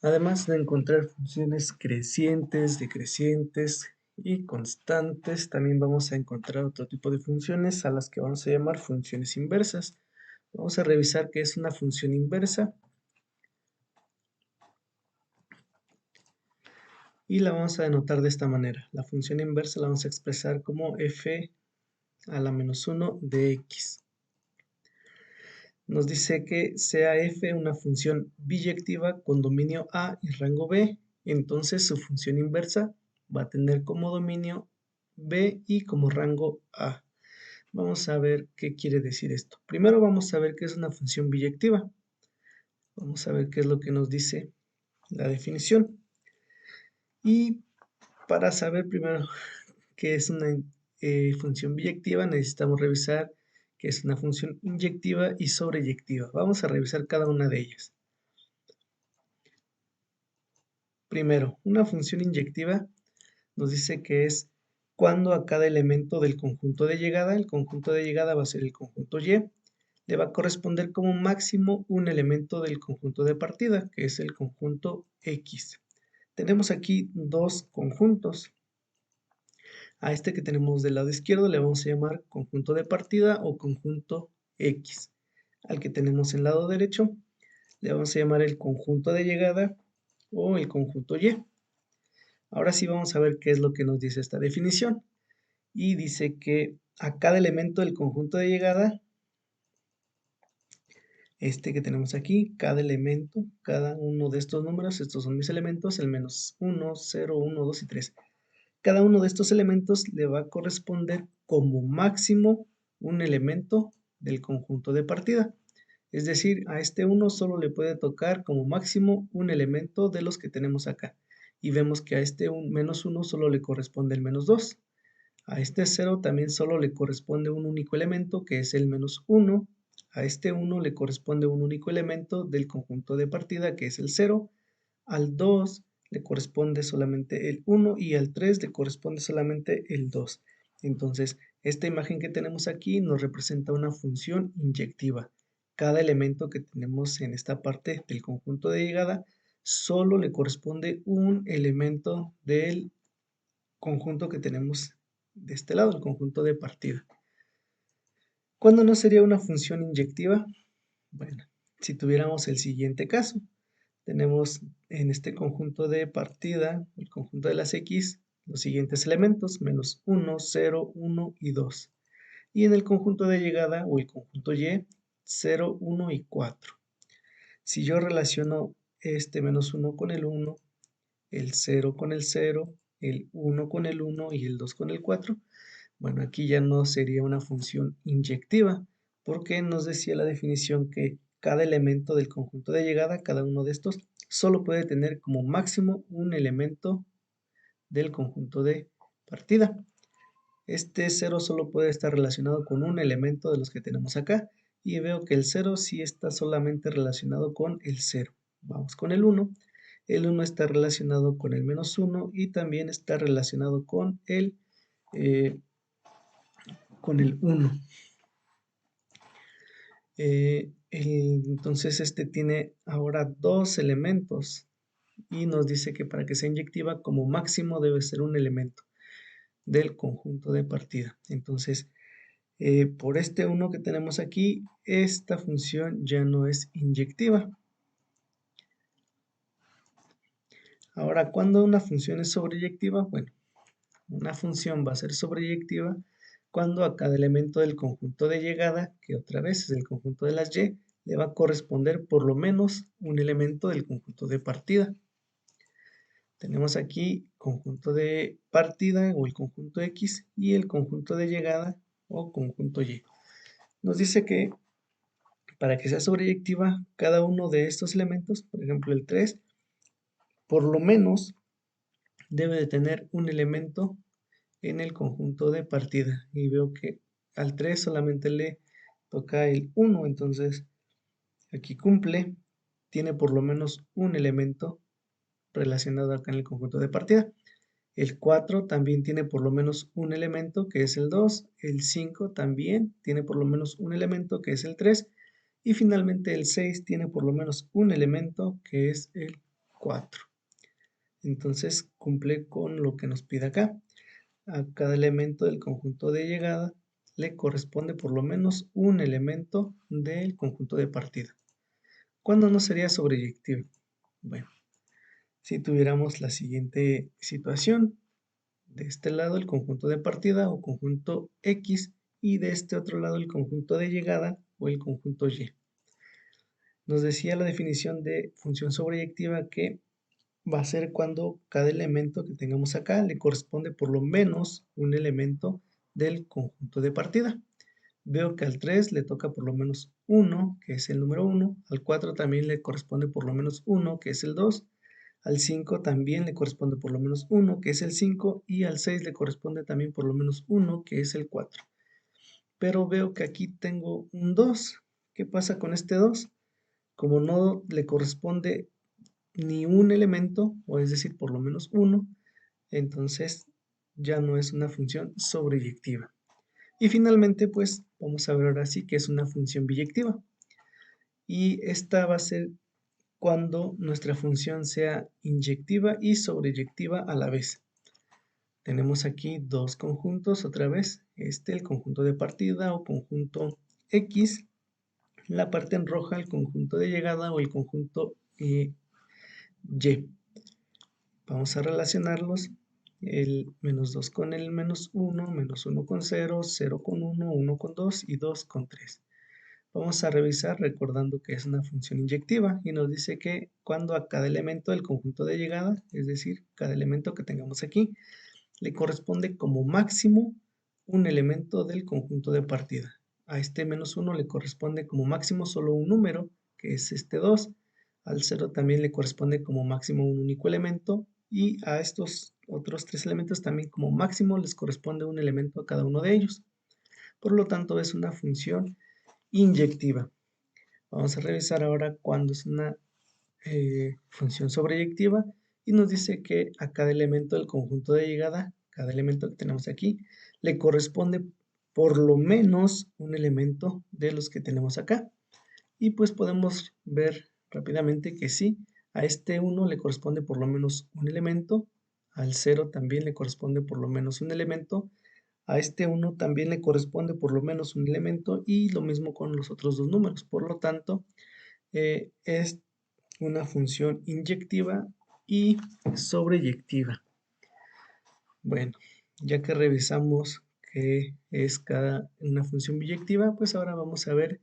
Además de encontrar funciones crecientes, decrecientes y constantes, también vamos a encontrar otro tipo de funciones a las que vamos a llamar funciones inversas. Vamos a revisar qué es una función inversa y la vamos a denotar de esta manera. La función inversa la vamos a expresar como f a la menos 1 de x. Nos dice que sea f una función biyectiva con dominio A y rango B, entonces su función inversa va a tener como dominio B y como rango A. Vamos a ver qué quiere decir esto. Primero vamos a ver qué es una función biyectiva. Vamos a ver qué es lo que nos dice la definición. Y para saber primero qué es una función biyectiva, necesitamos revisar qué es una función inyectiva y sobreyectiva. Vamos a revisar cada una de ellas. Primero, una función inyectiva nos dice que es cuando a cada elemento del conjunto de llegada, el conjunto de llegada va a ser el conjunto Y, le va a corresponder como máximo un elemento del conjunto de partida, que es el conjunto X. Tenemos aquí dos conjuntos. A este que tenemos del lado izquierdo le vamos a llamar conjunto de partida o conjunto X. Al que tenemos en el lado derecho le vamos a llamar el conjunto de llegada o el conjunto Y. Ahora sí vamos a ver qué es lo que nos dice esta definición. Y dice que a cada elemento del conjunto de llegada, este que tenemos aquí, cada elemento, cada uno de estos números, estos son mis elementos, el menos 1, 0, 1, 2 y 3. Cada uno de estos elementos le va a corresponder como máximo un elemento del conjunto de partida. Es decir, a este 1 solo le puede tocar como máximo un elemento de los que tenemos acá. Y vemos que a este menos 1 solo le corresponde el menos 2. A este 0 también solo le corresponde un único elemento, que es el menos 1. A este 1 le corresponde un único elemento del conjunto de partida, que es el 0. Al 2 le corresponde solamente el 1 y al 3 le corresponde solamente el 2. Entonces, esta imagen que tenemos aquí nos representa una función inyectiva. Cada elemento que tenemos en esta parte del conjunto de llegada solo le corresponde un elemento del conjunto que tenemos de este lado, el conjunto de partida. ¿Cuándo no sería una función inyectiva? Bueno, si tuviéramos el siguiente caso, tenemos en este conjunto de partida, el conjunto de las X, los siguientes elementos, menos 1, 0, 1 y 2. Y en el conjunto de llegada o el conjunto Y, 0, 1 y 4. Si yo relaciono este menos 1 con el 1, el 0 con el 0, el 1 con el 1 y el 2 con el 4, bueno, aquí ya no sería una función inyectiva, porque nos decía la definición que cada elemento del conjunto de llegada, cada uno de estos, solo puede tener como máximo un elemento del conjunto de partida. Este 0 solo puede estar relacionado con un elemento de los que tenemos acá, y veo que el 0 sí está solamente relacionado con el 0. Vamos con el 1. El 1 está relacionado con el menos 1 y también está relacionado eh, con el 1. Entonces este tiene ahora dos elementos y nos dice que para que sea inyectiva como máximo debe ser un elemento del conjunto de partida. Entonces por este 1 que tenemos aquí, esta función ya no es inyectiva. Ahora, ¿cuándo una función es sobreyectiva? Bueno, una función va a ser sobreyectiva cuando a cada elemento del conjunto de llegada, que otra vez es el conjunto de las Y, le va a corresponder por lo menos un elemento del conjunto de partida. Tenemos aquí conjunto de partida o el conjunto X y el conjunto de llegada o conjunto Y. Nos dice que para que sea sobreyectiva, cada uno de estos elementos, por ejemplo el 3, por lo menos debe de tener un elemento en el conjunto de partida. Y veo que al 3 solamente le toca el 1, entonces aquí cumple, tiene por lo menos un elemento relacionado acá en el conjunto de partida. El 4 también tiene por lo menos un elemento que es el 2, el 5 también tiene por lo menos un elemento que es el 3 y finalmente el 6 tiene por lo menos un elemento que es el 4. Entonces cumple con lo que nos pide acá. A cada elemento del conjunto de llegada le corresponde por lo menos un elemento del conjunto de partida. ¿Cuándo no sería sobreyectivo? Bueno, si tuviéramos la siguiente situación, de este lado el conjunto de partida o conjunto X y de este otro lado el conjunto de llegada o el conjunto Y. Nos decía la definición de función sobreyectiva que va a ser cuando cada elemento que tengamos acá le corresponde por lo menos un elemento del conjunto de partida. Veo que al 3 le toca por lo menos 1, que es el número 1, al 4 también le corresponde por lo menos 1, que es el 2, al 5 también le corresponde por lo menos 1, que es el 5, y al 6 le corresponde también por lo menos 1, que es el 4. Pero veo que aquí tengo un 2. ¿Qué pasa con este 2? Como no le corresponde ni un elemento, o es decir, por lo menos uno, entonces ya no es una función sobreyectiva. Y finalmente, pues vamos a ver ahora sí que es una función biyectiva. Y esta va a ser cuando nuestra función sea inyectiva y sobreyectiva a la vez. Tenemos aquí dos conjuntos otra vez, el conjunto de partida o conjunto X, la parte en roja el conjunto de llegada o el conjunto Y. Vamos a relacionarlos, el menos 2 con el menos 1, menos 1 con 0, 0 con 1, 1 con 2 y 2 con 3. Vamos a revisar recordando que es una función inyectiva y nos dice que cuando a cada elemento del conjunto de llegada, es decir, cada elemento que tengamos aquí, le corresponde como máximo un elemento del conjunto de partida. A este menos 1 le corresponde como máximo solo un número, que es este 2. Al 0 también le corresponde como máximo un único elemento y a estos otros tres elementos también como máximo les corresponde un elemento a cada uno de ellos. Por lo tanto es una función inyectiva. Vamos a revisar ahora cuándo es una función sobreyectiva y nos dice que a cada elemento del conjunto de llegada, cada elemento que tenemos aquí, le corresponde por lo menos un elemento de los que tenemos acá. Y pues podemos ver rápidamente que sí, a este 1 le corresponde por lo menos un elemento, al 0 también le corresponde por lo menos un elemento, a este 1 también le corresponde por lo menos un elemento y lo mismo con los otros dos números. Por lo tanto, es una función inyectiva y sobreyectiva. Bueno, ya que revisamos qué es cada una función biyectiva, pues ahora vamos a ver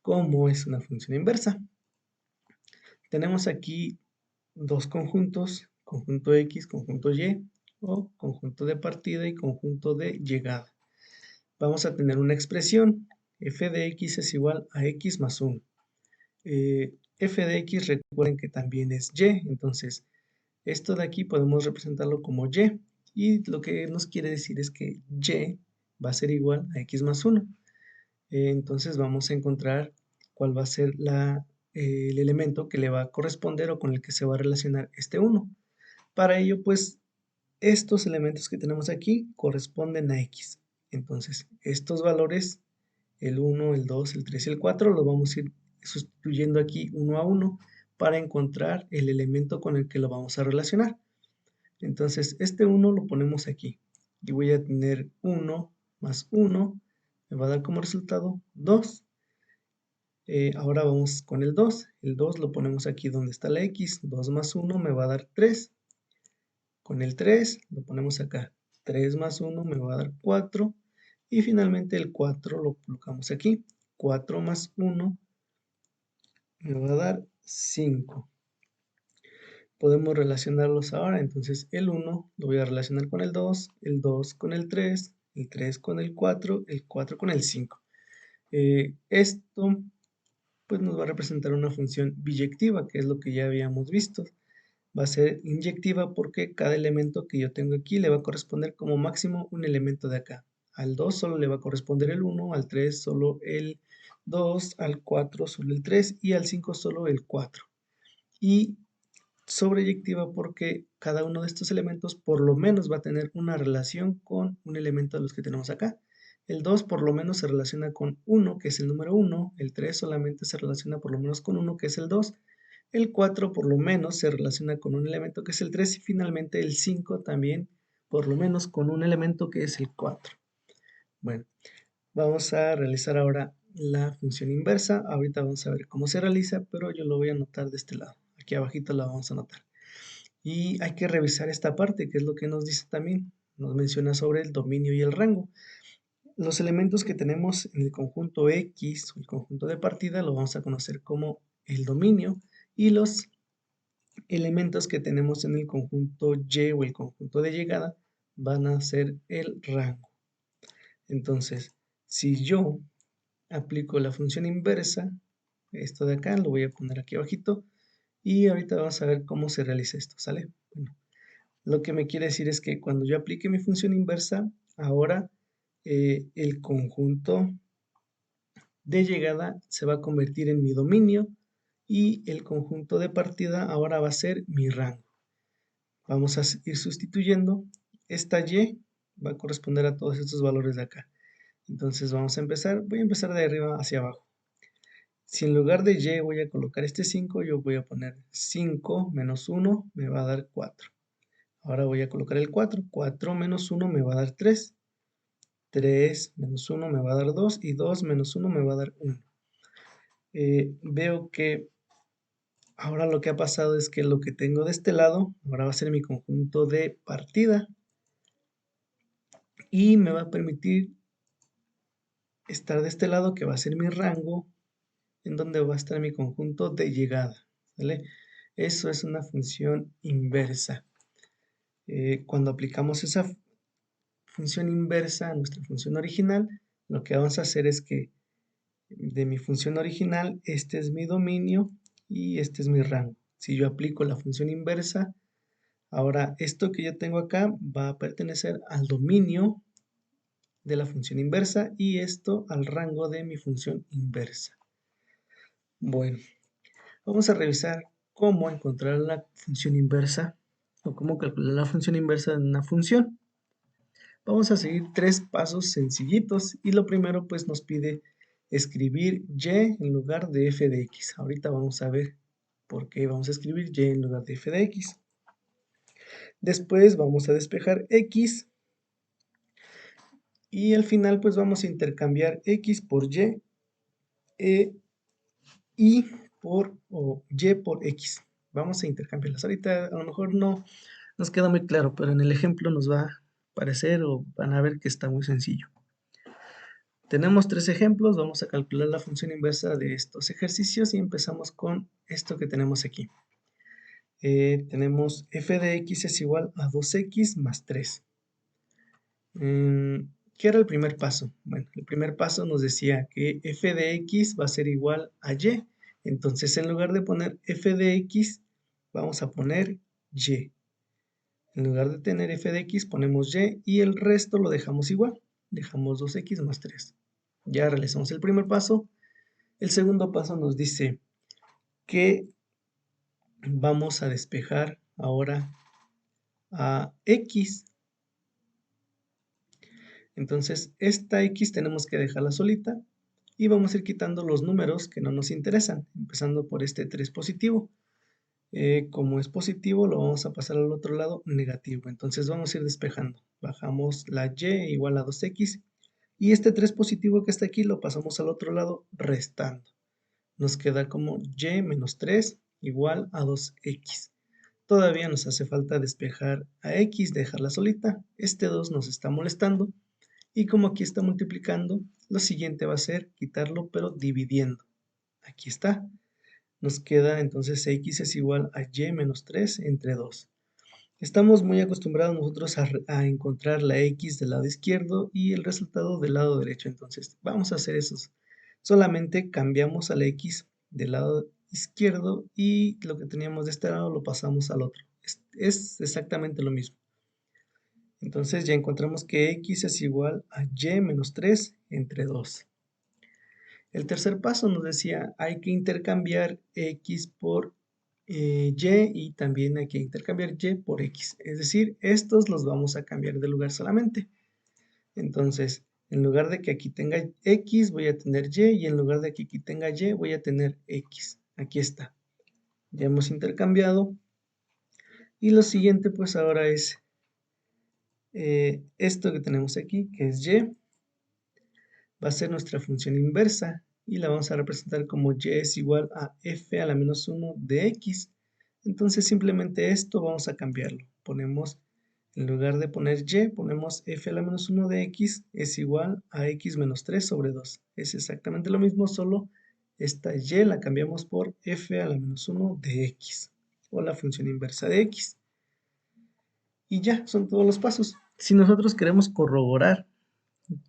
cómo es una función inversa. Tenemos aquí dos conjuntos, conjunto X, conjunto Y, o conjunto de partida y conjunto de llegada. Vamos a tener una expresión, f de x es igual a x más 1. F de x recuerden que también es y, entonces esto de aquí podemos representarlo como y lo que nos quiere decir es que y va a ser igual a x más 1. Entonces vamos a encontrar cuál va a ser el elemento que le va a corresponder o con el que se va a relacionar este 1. Para ello, pues, estos elementos que tenemos aquí corresponden a x. Entonces, estos valores, el 1, el 2, el 3 y el 4, los vamos a ir sustituyendo aquí uno a uno para encontrar el elemento con el que lo vamos a relacionar. Entonces, este 1 lo ponemos aquí y voy a tener 1 más 1, me va a dar como resultado 2. Ahora vamos con el 2. El 2 lo ponemos aquí donde está la x. 2 más 1 me va a dar 3. Con el 3 lo ponemos acá. 3 más 1 me va a dar 4. Y finalmente el 4 lo colocamos aquí. 4 más 1 me va a dar 5. Podemos relacionarlos ahora. Entonces el 1 lo voy a relacionar con el 2 con el 3 con el 4 con el 5. Esto pues nos va a representar una función biyectiva, que es lo que ya habíamos visto. Va a ser inyectiva porque cada elemento que yo tengo aquí le va a corresponder como máximo un elemento de acá. Al 2 solo le va a corresponder el 1, al 3 solo el 2, al 4 solo el 3 y al 5 solo el 4. Y sobreyectiva porque cada uno de estos elementos por lo menos va a tener una relación con un elemento de los que tenemos acá. El 2 por lo menos se relaciona con 1, que es el número 1. El 3 solamente se relaciona por lo menos con 1, que es el 2. El 4 por lo menos se relaciona con un elemento que es el 3 y finalmente el 5 también por lo menos con un elemento que es el 4. Bueno, vamos a realizar ahora la función inversa. Ahorita vamos a ver cómo se realiza, pero yo lo voy a anotar de este lado. Aquí abajito la vamos a anotar. Y hay que revisar esta parte, que es lo que nos dice también. Nos menciona sobre el dominio y el rango. Los elementos que tenemos en el conjunto X, o el conjunto de partida, lo vamos a conocer como el dominio. Y los elementos que tenemos en el conjunto Y o el conjunto de llegada van a ser el rango. Entonces, si yo aplico la función inversa, esto de acá lo voy a poner aquí abajito, y ahorita vamos a ver cómo se realiza esto, ¿sale? Bueno, lo que me quiere decir es que cuando yo aplique mi función inversa, ahora el conjunto de llegada se va a convertir en mi dominio y el conjunto de partida ahora va a ser mi rango. Vamos a ir sustituyendo. Esta Y va a corresponder a todos estos valores de acá. Entonces vamos a empezar, voy a empezar de arriba hacia abajo. Si en lugar de Y voy a colocar este 5, yo voy a poner 5 menos 1 me va a dar 4. Ahora voy a colocar el 4. 4 menos 1 me va a dar 3. 3 menos 1 me va a dar 2 y 2 menos 1 me va a dar 1. Veo que ahora lo que ha pasado es que lo que tengo de este lado ahora va a ser mi conjunto de partida y me va a permitir estar de este lado que va a ser mi rango en donde va a estar mi conjunto de llegada, ¿vale? Eso es una función inversa. Cuando aplicamos esa función inversa a nuestra función original, lo que vamos a hacer es que de mi función original, este es mi dominio y este es mi rango. Si yo aplico la función inversa, ahora esto que yo tengo acá va a pertenecer al dominio de la función inversa y esto al rango de mi función inversa. Bueno, vamos a revisar cómo encontrar la función inversa o cómo calcular la función inversa de una función. Vamos a seguir tres pasos sencillitos y lo primero pues nos pide escribir y en lugar de f de x. Ahorita vamos a ver por qué vamos a escribir y en lugar de f de x. Después vamos a despejar x y al final pues vamos a intercambiar x por y por y por x. Vamos a intercambiarlas. Ahorita a lo mejor no nos queda muy claro, pero en el ejemplo nos va a parecer o van a ver que está muy sencillo. Tenemos tres ejemplos, vamos a calcular la función inversa de estos ejercicios y empezamos con esto que tenemos aquí. Tenemos f de x es igual a 2x más 3. ¿Qué era el primer paso? Bueno, el primer paso nos decía que f de x va a ser igual a y. Entonces, en lugar de poner f de x, vamos a poner y. En lugar de tener f de x, ponemos y y el resto lo dejamos igual. Dejamos 2x más 3. Ya realizamos el primer paso. El segundo paso nos dice que vamos a despejar ahora a x. Entonces, esta x tenemos que dejarla solita y vamos a ir quitando los números que no nos interesan, empezando por este 3 positivo. Como es positivo, lo vamos a pasar al otro lado negativo. Entonces vamos a ir despejando. Bajamos la y igual a 2x y este 3 positivo que está aquí lo pasamos al otro lado restando. Nos queda como y menos 3 igual a 2x. Todavía nos hace falta despejar a x, dejarla solita. Este 2 nos está molestando. Y como aquí está multiplicando, lo siguiente va a ser quitarlo, pero dividiendo. Aquí está. Nos queda entonces x es igual a y menos 3 entre 2. Estamos muy acostumbrados nosotros a encontrar la x del lado izquierdo y el resultado del lado derecho. Entonces vamos a hacer eso. Solamente cambiamos a la x del lado izquierdo y lo que teníamos de este lado lo pasamos al otro. Es exactamente lo mismo. Entonces ya encontramos que x es igual a y menos 3 entre 2. El tercer paso nos decía hay que intercambiar x por y también hay que intercambiar y por x. Es decir, estos los vamos a cambiar de lugar solamente. Entonces, en lugar de que aquí tenga x, voy a tener y en lugar de que aquí tenga y, voy a tener x. Aquí está. Ya hemos intercambiado. Y lo siguiente pues ahora es esto que tenemos aquí, que es y, va a ser nuestra función inversa y la vamos a representar como y es igual a f a la menos 1 de x. Entonces simplemente esto vamos a cambiarlo. Ponemos, en lugar de poner y, ponemos f a la menos 1 de x es igual a x menos 3 sobre 2. Es exactamente lo mismo, solo esta y la cambiamos por f a la menos 1 de x, o la función inversa de x. Y ya, son todos los pasos. Si nosotros queremos corroborar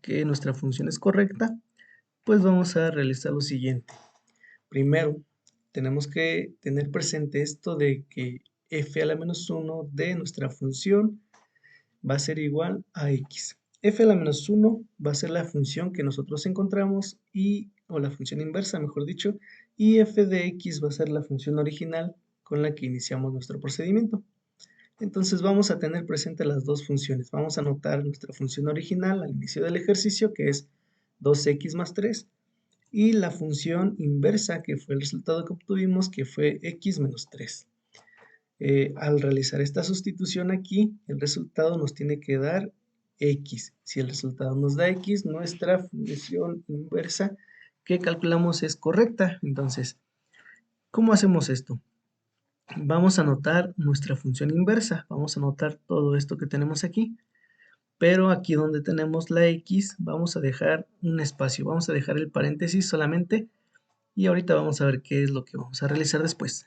que nuestra función es correcta, pues vamos a realizar lo siguiente. Primero, tenemos que tener presente esto de que f a la menos 1 de nuestra función va a ser igual a x. F a la menos 1 va a ser la función que nosotros encontramos o la función inversa, mejor dicho, y f de x va a ser la función original con la que iniciamos nuestro procedimiento. Entonces vamos a tener presente las dos funciones. Vamos a anotar nuestra función original al inicio del ejercicio, que es 2x más 3, y la función inversa, que fue el resultado que obtuvimos, que fue x menos 3. Al realizar esta sustitución aquí, el resultado nos tiene que dar x. Si el resultado nos da x, nuestra función inversa que calculamos es correcta. Entonces, ¿cómo hacemos esto? Vamos a anotar nuestra función inversa, vamos a anotar todo esto que tenemos aquí, pero aquí donde tenemos la x vamos a dejar un espacio, vamos a dejar el paréntesis solamente y ahorita vamos a ver qué es lo que vamos a realizar después.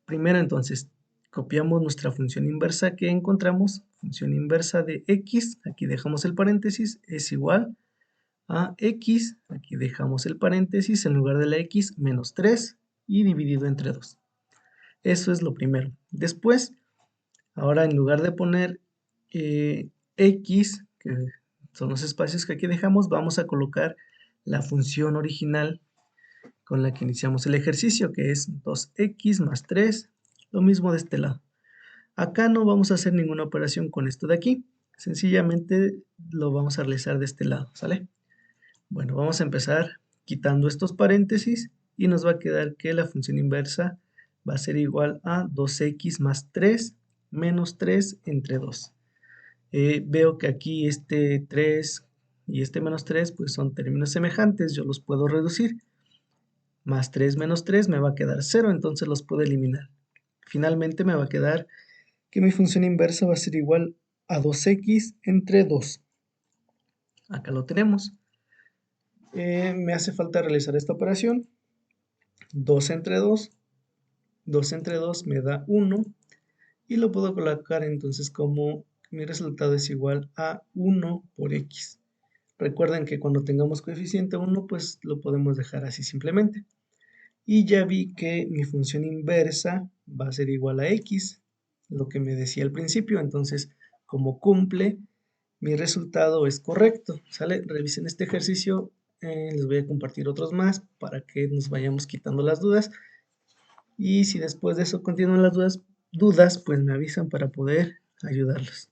Primero entonces, copiamos nuestra función inversa que encontramos, función inversa de x, aquí dejamos el paréntesis, es igual a x, aquí dejamos el paréntesis en lugar de la x menos 3 y dividido entre 2. Eso es lo primero. Después, ahora en lugar de poner x, que son los espacios que aquí dejamos, vamos a colocar la función original con la que iniciamos el ejercicio, que es 2x más 3, lo mismo de este lado. Acá no vamos a hacer ninguna operación con esto de aquí, sencillamente lo vamos a realizar de este lado, ¿sale? Bueno, vamos a empezar quitando estos paréntesis y nos va a quedar que la función inversa va a ser igual a 2x más 3 menos 3 entre 2. Veo que aquí este 3 y este menos 3 pues son términos semejantes, yo los puedo reducir. Más 3 menos 3 me va a quedar 0, entonces los puedo eliminar. Finalmente me va a quedar que mi función inversa va a ser igual a 2x entre 2. Acá lo tenemos. Me hace falta realizar esta operación. 2 entre 2. 2 entre 2 me da 1. Y lo puedo colocar entonces como mi resultado es igual a 1 por x. Recuerden que cuando tengamos coeficiente 1, pues lo podemos dejar así simplemente. Y ya vi que mi función inversa va a ser igual a x, lo que me decía al principio. Entonces, como cumple, mi resultado es correcto, ¿sale? Revisen este ejercicio, les voy a compartir otros más para que nos vayamos quitando las dudas. Y si después de eso continúan las dudas, pues me avisan para poder ayudarlos.